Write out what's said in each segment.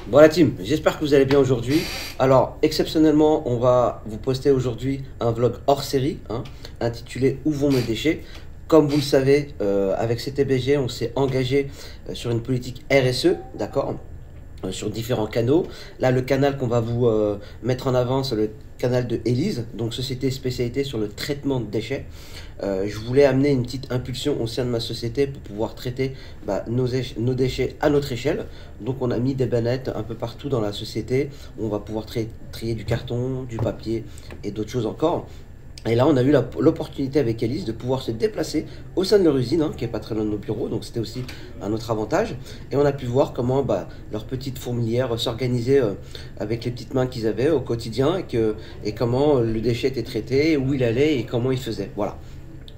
Bon la team, j'espère que vous allez bien aujourd'hui. Alors exceptionnellement, on va vous poster aujourd'hui un vlog hors série, intitulé Où vont mes déchets. Comme vous le savez, avec CTBG, on s'est engagé sur une politique RSE, d'accord, sur différents canaux. Là, le canal qu'on va vous mettre en avant, c'est le canal de Élise, donc société spécialisée sur le traitement de déchets. Je voulais amener une petite impulsion au sein de ma société pour pouvoir traiter nos déchets à notre échelle. Donc on a mis des bannettes un peu partout dans la société. On va pouvoir trier du carton, du papier et d'autres choses encore. Et là, on a eu l'opportunité avec Élise de pouvoir se déplacer au sein de leur usine, qui est pas très loin de nos bureaux, donc c'était aussi un autre avantage. Et on a pu voir comment leur petite fourmilière s'organisait avec les petites mains qu'ils avaient au quotidien et comment le déchet était traité, où il allait et comment il faisait. Voilà.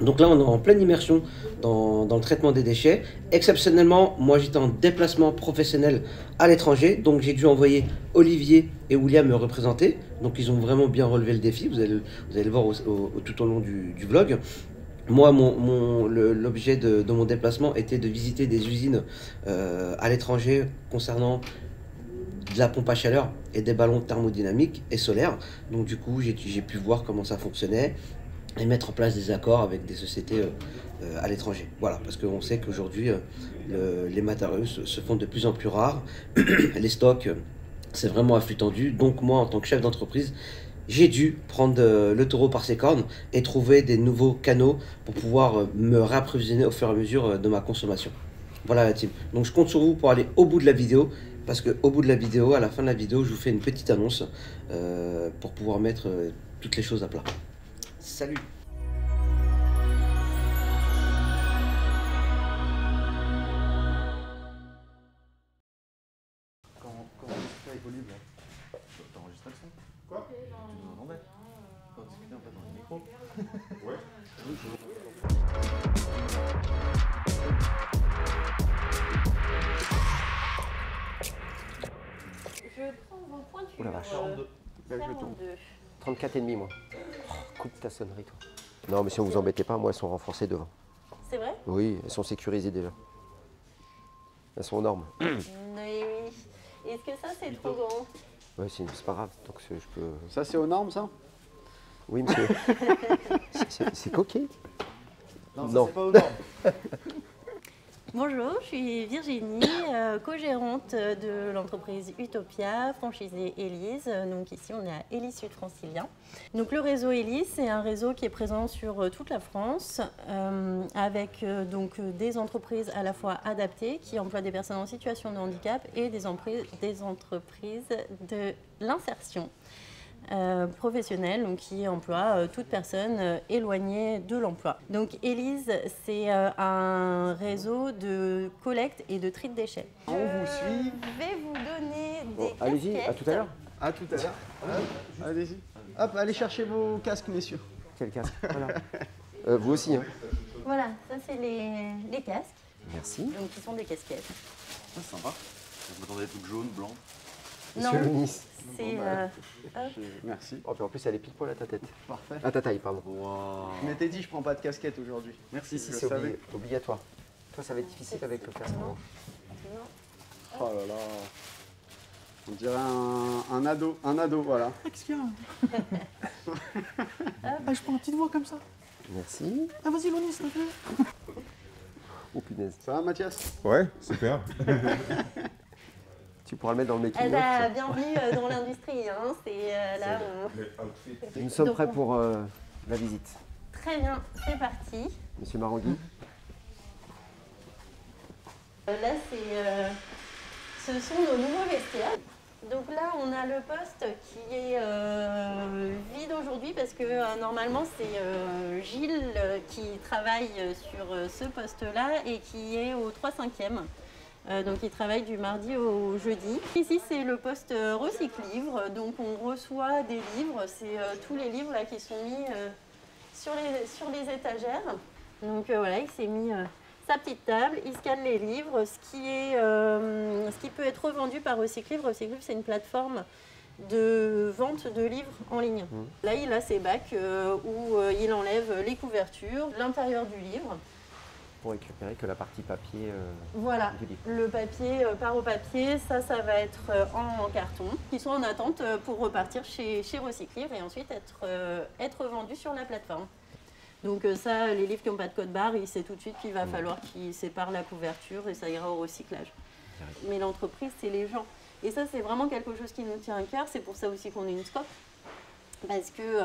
Donc là, on est en pleine immersion dans le traitement des déchets. Exceptionnellement, moi j'étais en déplacement professionnel à l'étranger, donc j'ai dû envoyer Olivier et William me représenter. Donc ils ont vraiment bien relevé le défi, vous allez le voir tout au long du vlog. Moi, l'objet de mon déplacement était de visiter des usines à l'étranger concernant de la pompe à chaleur et des ballons thermodynamiques et solaires. Donc du coup, j'ai pu voir comment ça fonctionnait et mettre en place des accords avec des sociétés à l'étranger. Voilà, parce qu'on sait qu'aujourd'hui, les matériaux se font de plus en plus rares. Les stocks, c'est vraiment à flux tendu. Donc moi, en tant que chef d'entreprise, j'ai dû prendre le taureau par ses cornes et trouver des nouveaux canaux pour pouvoir me réapprovisionner au fur et à mesure de ma consommation. Voilà la team. Donc je compte sur vous pour aller au bout de la vidéo, parce qu'au bout de la vidéo, à la fin de la vidéo, je vous fais une petite annonce pour pouvoir mettre toutes les choses à plat. Salut! Comment discuter avec Olive là? T'enregistres le son? Quoi? Tu nous entendais? Quand on discutait un peu dans le micro? Ouais. Je prends vos pointures. Oh la vache. 42. 34,5 moi. Oh, coupe ta sonnerie toi. Non mais si on vous embêtez pas, moi elles sont renforcées devant. C'est vrai? Oui, elles sont sécurisées déjà. Elles sont aux normes. Oui, oui. Est-ce que ça c'est trop grand? Ouais, c'est pas grave, donc je peux... Ça c'est aux normes ça? Oui monsieur. C'est coquet. Non, ça Non. c'est pas aux normes. Bonjour, je suis Virginie, co-gérante de l'entreprise Utopia, franchisée Élise. Donc ici on est à Élise Sud Francilien. Donc le réseau Élise, c'est un réseau qui est présent sur toute la France avec donc des entreprises à la fois adaptées qui emploient des personnes en situation de handicap et des entreprises de l'insertion. Professionnelle, donc qui emploie toute personne éloignée de l'emploi. Donc Élise, c'est un réseau de collecte et de tri de déchets. On vous suit. Je vais vous donner des Bon, allez-y, à tout à l'heure. À tout à l'heure. Allez-y. Hop, allez chercher vos casques, messieurs. Quel casque, voilà. Vous aussi, hein. Voilà, ça c'est les casques, Merci. donc qui sont des casquettes. Ah, sympa. Je m'attendais à toute jaune, blanc. Monsieur Non, le Nice. c'est... Merci. Oh, puis en plus elle est pile poil à ta tête. Parfait. À ta taille, pardon. Wow. Je m'étais dit, je prends pas de casquette aujourd'hui. Merci, Si, je c'est savais. obligatoire. Toi, ça va être difficile avec le casque. Non. Oh là là. On dirait un ado, voilà. Qu'est-ce qu'il y a? Ah, je prends une petite voix comme ça. Merci. Ah, vas-y, Lonis, s'il te plaît. Oh punaise. Ça va, Mathias? Ouais, super. Tu pourras le mettre dans le making Bienvenue dans l'industrie, hein. C'est là où... Nous sommes Donc, prêts pour la visite. Très bien, c'est parti. Monsieur Marangui. Là, ce sont nos nouveaux vestiaires. Donc là, on a le poste qui est vide aujourd'hui parce que normalement, c'est Gilles qui travaille sur ce poste-là et qui est au 3/5e. Donc il travaille du mardi au jeudi. Ici c'est le poste recycle-livre, donc on reçoit des livres, c'est tous les livres là qui sont mis sur les étagères. Donc voilà, il s'est mis sa petite table, il scanne les livres, ce qui peut être revendu par Recycle-Livre. Recycle-Livre c'est une plateforme de vente de livres en ligne. Là il a ses bacs où il enlève les couvertures, l'intérieur du livre. pour récupérer que la partie papier Voilà, du livre. le papier part au papier, ça va être en carton, qui sont en attente pour repartir chez Recyclivre et ensuite être vendus sur la plateforme. Donc ça, les livres qui n'ont pas de code barre, il sait tout de suite qu'il va falloir qu'ils séparent la couverture et ça ira au recyclage. Mais l'entreprise, c'est les gens. Et ça, c'est vraiment quelque chose qui nous tient à cœur. C'est pour ça aussi qu'on est une SCOP. Parce que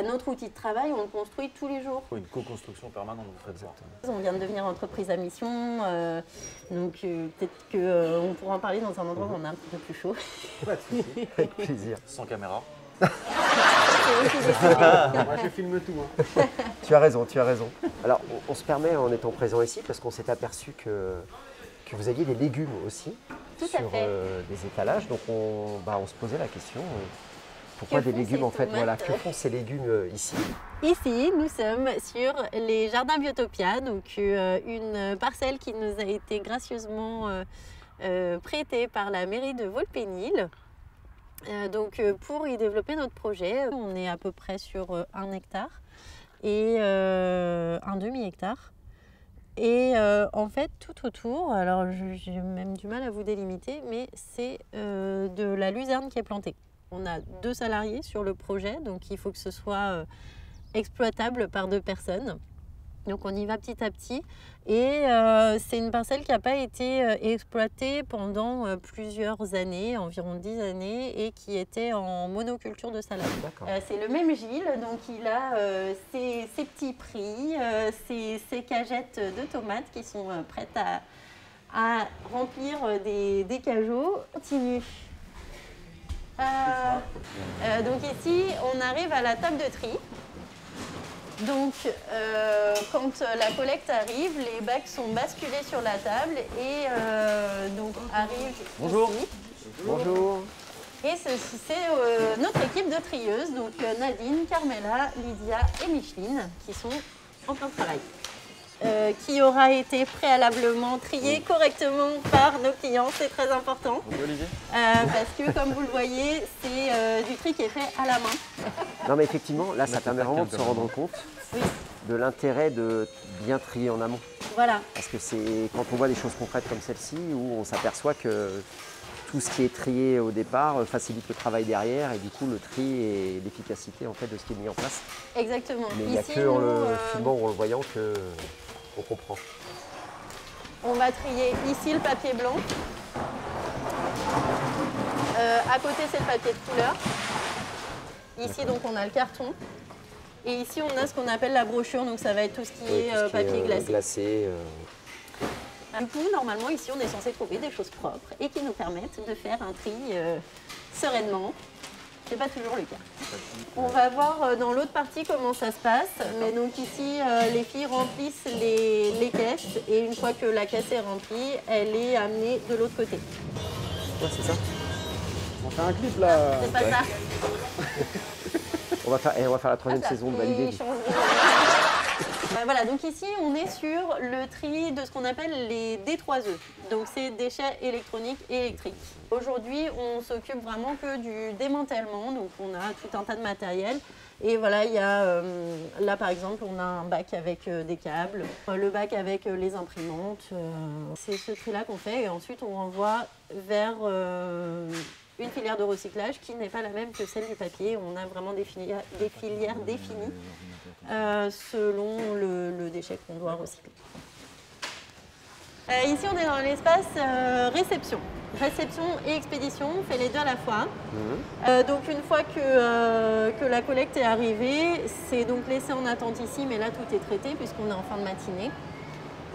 notre outil de travail, on le construit tous les jours. Une co-construction permanente, vous faites ça. On vient de devenir entreprise à mission. Donc peut-être qu'on pourra en parler dans un endroit où on est un petit peu plus chaud. Avec plaisir. Sans caméra. C'est aussi décidé. Moi, je filme tout. Hein. Tu as raison, tu as raison. Alors, on se permet en étant présent ici parce qu'on s'est aperçu que vous aviez des légumes aussi Tout à sur fait. des étalages. Donc, on se posait la question, pourquoi Que des font légumes ces en fait voilà, tomates que font ces légumes ici? Ici, nous sommes sur les jardins Biotopia, donc une parcelle qui nous a été gracieusement prêtée par la mairie de Volpénil. Pour y développer notre projet, on est à peu près sur 1 hectare et un demi-hectare. Et en fait, tout autour, alors j'ai même du mal à vous délimiter, mais c'est de la luzerne qui est plantée. On a 2 salariés sur le projet, donc il faut que ce soit exploitable par 2 personnes. Donc on y va petit à petit. Et c'est une parcelle qui n'a pas été exploitée pendant plusieurs années, environ 10 années, et qui était en monoculture de salade. C'est le même Gilles, donc il a ses petits prix, ses cagettes de tomates qui sont prêtes à remplir des cajots. Continue. Donc ici, on arrive à la table de tri. Donc, quand la collecte arrive, les bacs sont basculés sur la table et donc arrive Bonjour. ici. Bonjour. Et c'est notre équipe de trieuses, donc Nadine, Carmela, Lydia et Micheline, qui sont en plein travail. Qui aura été préalablement trié correctement par nos clients, c'est très important. Bonjour Olivier. Parce que comme vous le voyez, c'est du tri qui est fait à la main. Non mais effectivement, là ça permet vraiment de se rendre compte de l'intérêt de bien trier en amont. Voilà. Parce que c'est quand on voit des choses concrètes comme celle-ci où on s'aperçoit que tout ce qui est trié au départ facilite le travail derrière et du coup le tri et l'efficacité en fait de ce qui est mis en place. Exactement. Mais il n'y a Ici, que en nous, le filmant ou en le voyant que on comprend. on va trier ici le papier blanc. À côté, c'est le papier de couleur. Ici, donc, on a le carton. Et ici, on a ce qu'on appelle la brochure. Donc, ça va être tout ce qui est papier glacé. Du coup, normalement, ici, on est censé trouver des choses propres et qui nous permettent de faire un tri sereinement. Ce n'est pas toujours le cas. On va voir dans l'autre partie comment ça se passe. Mais donc ici, les filles remplissent les caisses et une fois que la caisse est remplie, elle est amenée de l'autre côté. Ouais, c'est ça. On fait un clip là. C'est pas ça. On va faire la troisième saison de Valider. Voilà, donc ici on est sur le tri de ce qu'on appelle les D3E. Donc c'est déchets électroniques et électriques. Aujourd'hui on s'occupe vraiment que du démantèlement, donc on a tout un tas de matériel. Et voilà, il y a là par exemple on a un bac avec des câbles, le bac avec les imprimantes. C'est ce tri-là qu'on fait et ensuite on renvoie vers une filière de recyclage qui n'est pas la même que celle du papier. On a vraiment des filières définies selon le déchet qu'on doit recycler. Ici, on est dans l'espace réception. Réception et expédition, on fait les deux à la fois. Donc une fois que la collecte est arrivée, c'est donc laissé en attente ici, mais là tout est traité puisqu'on est en fin de matinée.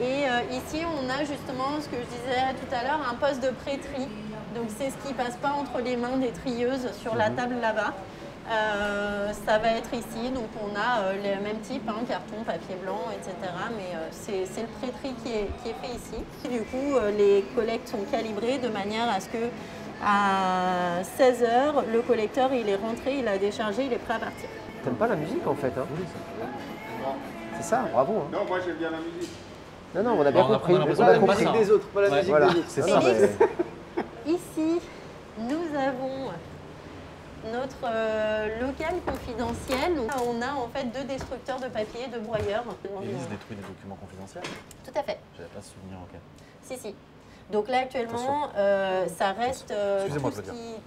Et ici, on a justement ce que je disais tout à l'heure, un poste de pré-tri. Donc c'est ce qui ne passe pas entre les mains des trieuses sur la table là-bas. Ça va être ici, donc on a les mêmes types, carton, papier blanc, etc. Mais c'est le pré-tri qui est fait ici. Et du coup, les collectes sont calibrées de manière à ce que à 16 h, le collecteur il est rentré, il a déchargé, il est prêt à partir. T'aimes pas la musique en fait hein? C'est ça, bravo. Hein. Non, moi j'aime bien la musique. Non, on a bien compris. On a la musique des autres, pas la musique voilà, des autres. c'est ça. Ici, nous avons notre local confidentiel. Donc, on a en fait 2 destructeurs de papier, 2 broyeurs. Élise détruit des documents confidentiels? Tout à fait. J'avais pas ce souvenir, ok. Si, si. Donc là, actuellement, ça reste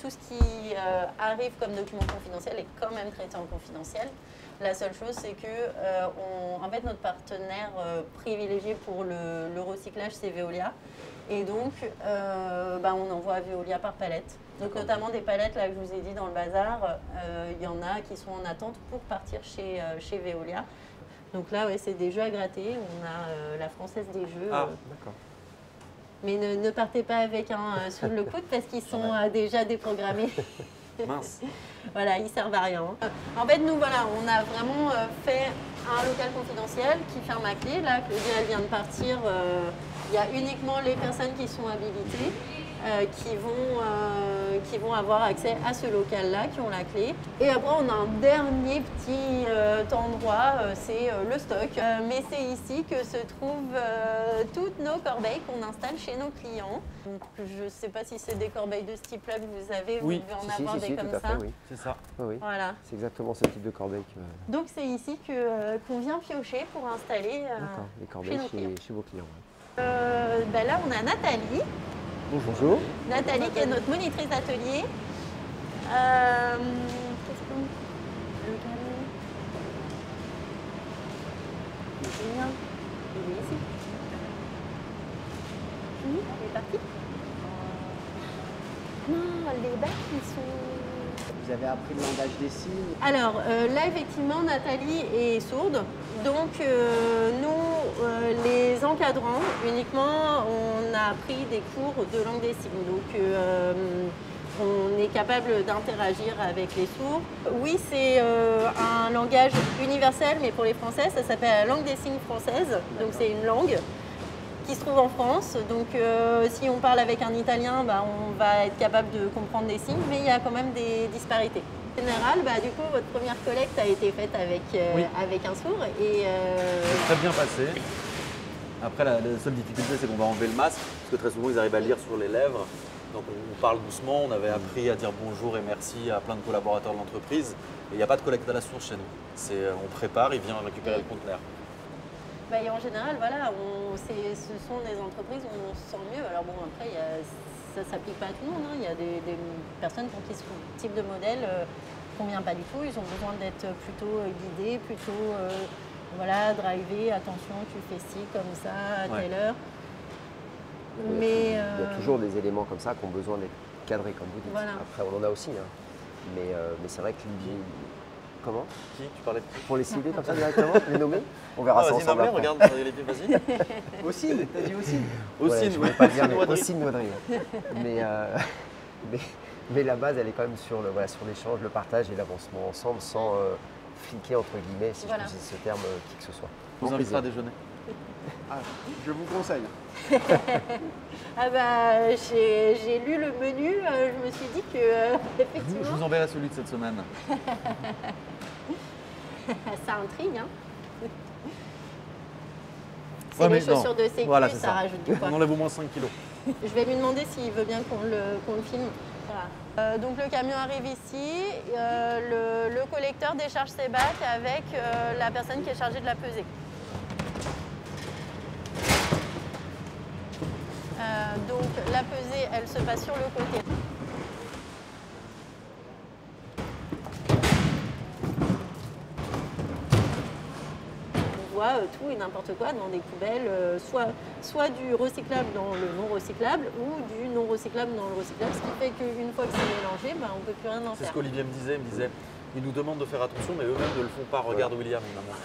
tout ce qui arrive comme document confidentiel est quand même traité en confidentiel. La seule chose, c'est que en fait, notre partenaire privilégié pour le recyclage, c'est Veolia. Et donc, on envoie à Veolia par palette. Donc, notamment des palettes là, que je vous ai dit dans le bazar, il y en a qui sont en attente pour partir chez Veolia. Donc là, ouais, c'est des jeux à gratter. On a la Française des Jeux. Ah, d'accord. Mais ne partez pas avec un sous le coude parce qu'ils sont déjà déprogrammés. Mince. Voilà, ils servent à rien. En fait, nous, voilà, on a vraiment fait un local confidentiel qui ferme à clé. Là, Claudie, elle vient de partir. Il y a uniquement les personnes qui sont habilitées qui vont avoir accès à ce local-là, qui ont la clé. Et après, on a un dernier petit endroit, c'est le stock. Mais c'est ici que se trouvent toutes nos corbeilles qu'on installe chez nos clients. Donc, je ne sais pas si c'est des corbeilles de ce type-là que vous avez, Oui. vous devez en avoir des comme ça. Oui. C'est ça. Oui. Voilà. C'est exactement ce type de corbeille que... Donc, c'est ici qu'on vient piocher pour installer D'accord, les corbeilles chez vos clients. Là, on a Nathalie. Bonjour. Nathalie qui est notre monitrice d'atelier. Qu'est-ce qu'on... Le camion. Il est bien. Il est ici. Oui, il est parti. Non, les bacs, ils sont... Vous avez appris le langage des signes? Alors là, effectivement, Nathalie est sourde. Donc, nous, les encadrants, uniquement, on a pris des cours de langue des signes. Donc, on est capable d'interagir avec les sourds. Oui, c'est un langage universel, mais pour les Français, ça s'appelle la langue des signes française. Donc, c'est une langue qui se trouve en France. Donc, si on parle avec un Italien, on va être capable de comprendre des signes, mais il y a quand même des disparités. En général, du coup, votre première collecte a été faite avec, avec un sourd et C'est très bien passé. Après, la seule difficulté, c'est qu'on va enlever le masque, parce que très souvent, ils arrivent à lire sur les lèvres. Donc, on parle doucement. On avait appris à dire bonjour et merci à plein de collaborateurs de l'entreprise. Et il n'y a pas de collecte à la source chez nous. On prépare, il vient récupérer le conteneur. Et en général, voilà, ce sont des entreprises où on se sent mieux. Alors bon, après, ça ne s'applique pas à tout le monde. Il y a des personnes pour qui ce type de modèle ne convient pas du tout. Ils ont besoin d'être plutôt guidés, plutôt driver, attention, tu fais ci, comme ça, à telle heure. Mais il y a toujours des éléments comme ça qui ont besoin d'être cadrés, comme vous dites. Voilà. Après, on en a aussi. Hein. Mais c'est vrai que... Comment? Qui? Tu parlais de qui? Pour les cibler comme ça directement, les nommer? On verra ça vas-y, ensemble après. regarde les pieds, vas-y. Aussi, t'as dit aussi. Ouais, je voulais pas dire, mais aussi de Noaderie. Mais la base, elle est quand même sur l'échange, le partage et l'avancement ensemble, sans fliquer, entre guillemets, si je peux utiliser ce terme, qui que ce soit. On vous invitera à déjeuner. Ah, je vous conseille. J'ai lu le menu, je me suis dit que effectivement. Je vous enverrai celui de cette semaine. Ça intrigue, hein. C'est les chaussures de sécu, ça rajoute du poids. On enlève au moins 5 kilos. Je vais lui demander s'il veut bien qu'on le filme. Voilà. Donc le camion arrive ici, le collecteur décharge ses bacs avec la personne qui est chargée de la peser. Donc la pesée, elle se passe sur le côté. On voit tout et n'importe quoi dans des poubelles, soit du recyclable dans le non recyclable ou du non recyclable dans le recyclable, ce qui fait qu'une fois que c'est mélangé, on ne peut plus rien en faire. C'est faire. ce qu'Olivier me disait, ils nous demandent de faire attention, mais eux-mêmes ne le font pas. Regarde William, il m'a montré.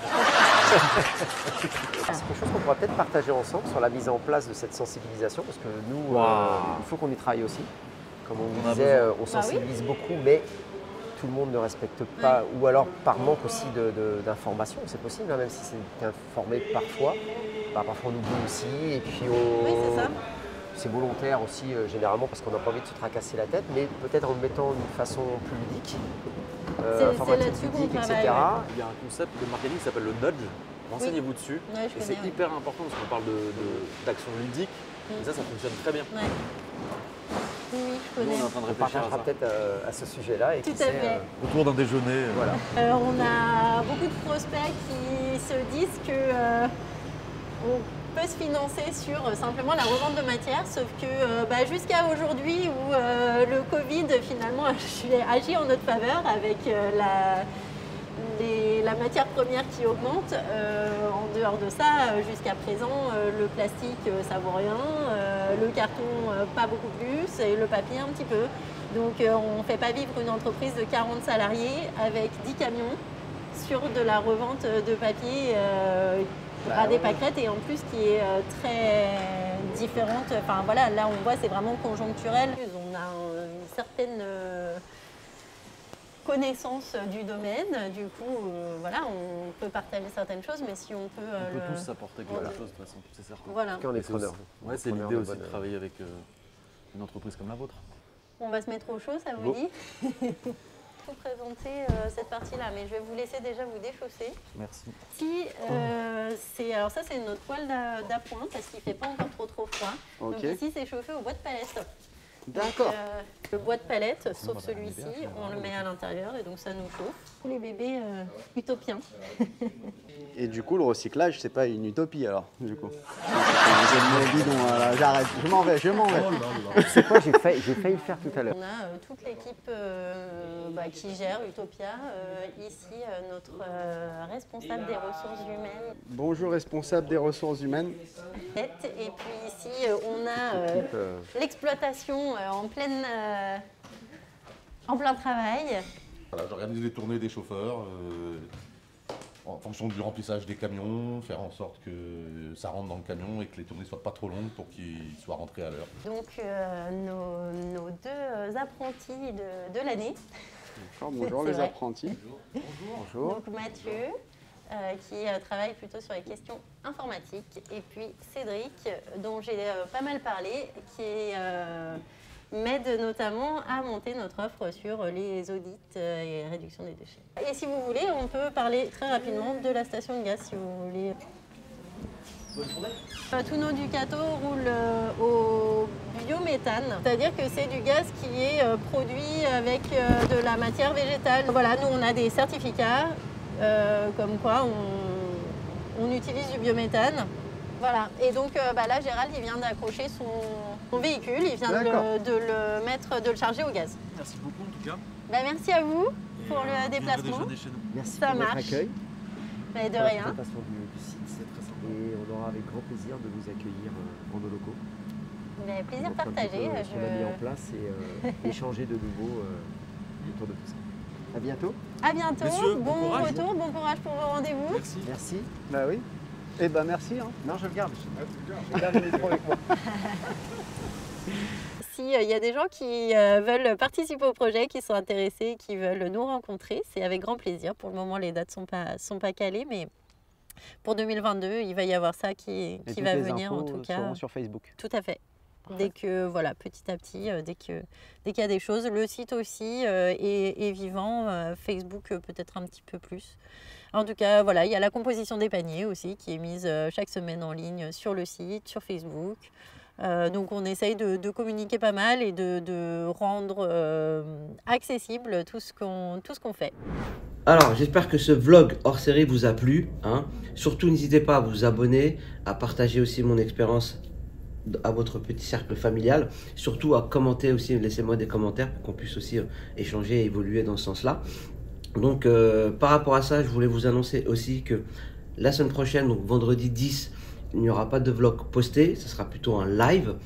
C'est quelque chose qu'on pourra peut-être partager ensemble sur la mise en place de cette sensibilisation, parce que nous, il faut qu'on y travaille aussi. Comme on vous disait, on sensibilise beaucoup, mais tout le monde ne respecte pas, ou alors par manque aussi d'information, c'est possible, même si c'est informé parfois. Parfois on oublie aussi, et puis c'est volontaire aussi, généralement, parce qu'on n'a pas envie de se tracasser la tête, mais peut-être en le mettant d'une façon plus ludique. C'est là-dessus qu'on travaille. Il y a un concept de marketing qui s'appelle le nudge. Renseignez-vous dessus. Ouais, et c'est hyper important parce qu'on parle d'action ludique. Et ça fonctionne très bien. Ouais. Oui, je connaît. Nous, on est en train de On réfléchir à partagera ça. peut-être à ce sujet-là. Et Tout qui à sait, fait. Autour d'un déjeuner. voilà. On a beaucoup de prospects qui se disent que on peut se financer sur simplement la revente de matière, sauf que jusqu'à aujourd'hui où le Covid finalement a agi en notre faveur avec la matière première qui augmente. En dehors de ça, jusqu'à présent, le plastique, ça vaut rien, le carton, pas beaucoup plus, et le papier, un petit peu. Donc, on ne fait pas vivre une entreprise de 40 salariés avec 10 camions sur de la revente de papier à des pâquerettes et en plus qui est très différente. Enfin, voilà, là, on voit, c'est vraiment conjoncturel. On a une certaine connaissance du domaine, du coup, voilà, on peut partager certaines choses, mais si on peut... On peut tous s'apporter quelque chose, de toute façon, c'est certain. Voilà. On est preneurs. Ouais, c'est l'idée aussi de travailler avec une entreprise comme la vôtre. On va se mettre au chaud, ça vous dit? Vous présenter cette partie-là, mais je vais vous laisser déjà vous déchausser. Merci. Si, alors ça, c'est notre poêle d'appoint, parce qu'il ne fait pas encore trop froid. Ok. Donc ici, c'est chauffé au bois de palette. D'accord. Le bois de palette, sauf celui-ci, on le met à l'intérieur et donc ça nous chauffe. Pour les bébés utopiens. Et du coup, le recyclage, c'est pas une utopie alors, du coup. Vous êtes mon bidon, voilà, j'arrête, je m'en vais. C'est quoi, j'ai failli le faire tout à l'heure. On a toute l'équipe qui gère Utopia. Ici, notre responsable des ressources humaines. Bonjour, responsable des ressources humaines. Et puis ici, on a l'exploitation en plein travail. Voilà, j'organise les tournées des chauffeurs en fonction du remplissage des camions, faire en sorte que ça rentre dans le camion et que les tournées soient pas trop longues pour qu'ils soient rentrés à l'heure. Donc nos deux apprentis de l'année. Bonjour C'est les vrai. apprentis. Bonjour. Donc Mathieu, qui travaille plutôt sur les questions informatiques, et puis Cédric, dont j'ai pas mal parlé, qui m'aide notamment à monter notre offre sur les audits et réduction des déchets. Et si vous voulez, on peut parler très rapidement de la station de gaz, si vous voulez. Tous nos Ducato roulent au biométhane, c'est-à-dire que c'est du gaz qui est produit avec de la matière végétale. Voilà, nous on a des certificats comme quoi on utilise du biométhane. Voilà, et donc là Gérald il vient d'accrocher son véhicule, il vient de le charger au gaz. Merci beaucoup en tout cas. Merci à vous pour le déplacement. Chez nous. Merci Ça pour votre marche. accueil. Mais de pour la rien. présentation du site. C'est très sympa. Et on aura avec grand plaisir de vous accueillir dans nos locaux. Mais plaisir Montrer un petit partagé. peu ce qu'on a mis en place et échanger de nouveau autour de tout ça. À bientôt. À bientôt, Messieurs, bon bon courage. retour, bon courage pour vos rendez-vous. Merci. Merci. Bah oui. Eh ben merci. Hein. Non, je le garde. Je garde le micro avec moi. S'il y a des gens qui veulent participer au projet, qui sont intéressés, qui veulent nous rencontrer, c'est avec grand plaisir. Pour le moment, les dates ne sont pas calées, mais pour 2022, il va y avoir ça qui va venir en tout cas. Seront sur Facebook. Tout à fait. Dès que, voilà, petit à petit, dès qu'il y a des choses. Le site aussi est vivant, Facebook peut-être un petit peu plus. En tout cas, voilà, il y a la composition des paniers aussi qui est mise chaque semaine en ligne sur le site, sur Facebook. Donc on essaye de communiquer pas mal et de rendre accessible tout ce qu'on fait. Alors, j'espère que ce vlog hors série vous a plu. Hein. Surtout, n'hésitez pas à vous abonner, à partager aussi mon expérience à votre petit cercle familial. Surtout à commenter aussi, laissez-moi des commentaires pour qu'on puisse aussi échanger et évoluer dans ce sens-là. Donc, par rapport à ça, je voulais vous annoncer aussi que la semaine prochaine, donc vendredi 10, il n'y aura pas de vlog posté, ce sera plutôt un live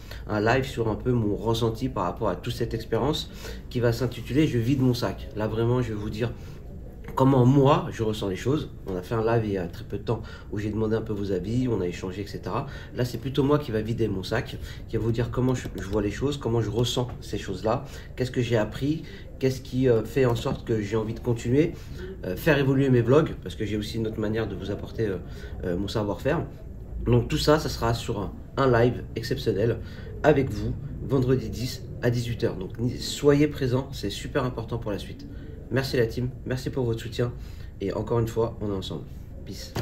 sur un peu mon ressenti par rapport à toute cette expérience qui va s'intituler « Je vide mon sac ». Là, vraiment, je vais vous dire comment moi je ressens les choses. On a fait un live il y a très peu de temps où j'ai demandé un peu vos avis, on a échangé, etc. Là, c'est plutôt moi qui va vider mon sac, qui va vous dire comment je vois les choses, comment je ressens ces choses-là, qu'est-ce que j'ai appris, qu'est-ce qui fait en sorte que j'ai envie de continuer, faire évoluer mes vlogs, parce que j'ai aussi une autre manière de vous apporter mon savoir-faire. Donc tout ça, ça sera sur un live exceptionnel avec vous, vendredi 10 à 18 h. Donc soyez présents, c'est super important pour la suite. Merci la team, merci pour votre soutien et encore une fois, on est ensemble. Peace.